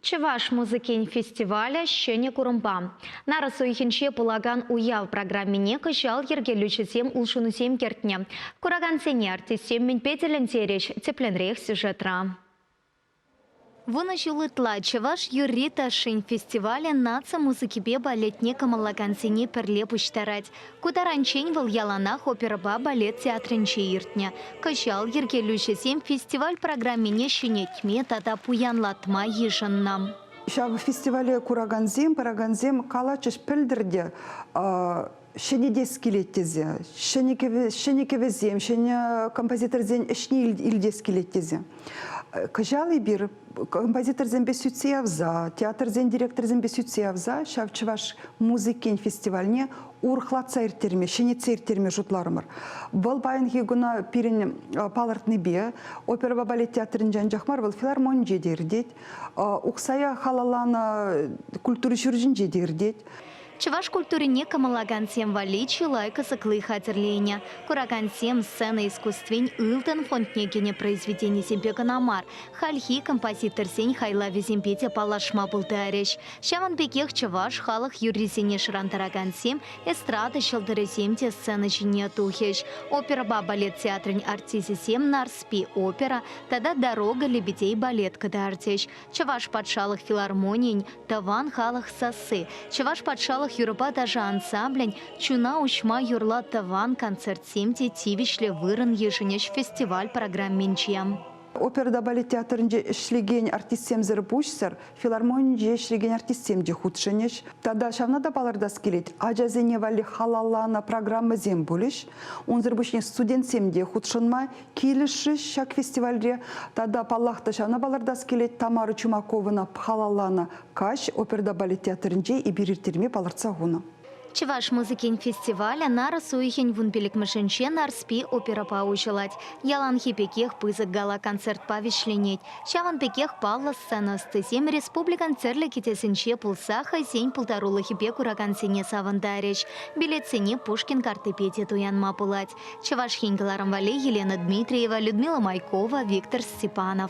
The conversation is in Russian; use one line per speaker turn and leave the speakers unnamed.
Чеваш музыкин фестиваля «Щене Курумба». Нара суихинче пулаган уял программине кышал ергелючесем улшунусем кертне. Кураган сене артистем минпетелен тереш тепленрех сюжетра. Вынащилытла Чеваш юрита шин фестиваля наца музыкибе балетне камалагансене перле пуштарать. Кутаранчень вал яланах оперба балет театренче иртня. Кышал ергелючесем фестиваль программине щене тьме тата пуян латма еженнам.
В фестивале Кураганзем, Параганзем калачыш пельдерде щене дескилеттезе, щене кевезем, щене композиторзен эшни илдескилеттезе. Кажалы бир композиторзен бесюце авза, театрзен директорзен бесюце авза, шавчываш музыкен фестивальне урхлатса иртерме, щене циртерме жутларымыр. Был байын хигуна пирин палартны бе, опера балет театрын жанжахмар, был филармон жедердет, уксая халалана культуры шуржин жедердет.
Чеваш культурине камалагансем валичи лайка саклы хатерлейня. Курагансем сцена искусствень илтен фонтнекене произведений семпека намар. Хальхи композитор сень хайла веземпете палашма бултареш. Шаман бекех чеваш халах юрисене шрантарагансем эстрада шелдересемте сцена чине тухеш. Опера балет театрень артисисем нарспи опера, тогда дорога лебедей балет кадарцеш. Чеваш подшалах филармонень, таван халах сасы. Чеваш подшалах Юрба даже ансамблень, чуна ушма юрла таван концерт семти тивишле вырын еженеш фестиваль программинчиям.
Оперда балет театрынже ишлеген артистсем зерпушсер, филармонинже ишлеген артистсемде худшенеш. Тада шавнада баларда скелет, ажазене вали халалана программа зем булиш. Он зербушне студентсемде худшенма, килиши шак фестивальре. Тада паллахта шавна баларда скелет, Тамара Чумаковына халалана каш, оперда балет театрынже и бириртерме баларца гуна.
Чеваш музыкин фестиваля нара суихень вунпелик машинче нарспи опера паучелать. Ялан хипекех пызык гала концерт павишленеть. Чаван пекех палла сцена стысем республикан церле китесенче пулсаха сень полторула хипек ураган сене савандарич. Билет сене Пушкин карты пете туянма пулать. Чеваш хингаларам вале Елена Дмитриева, Людмила Майкова, Виктор Степанов.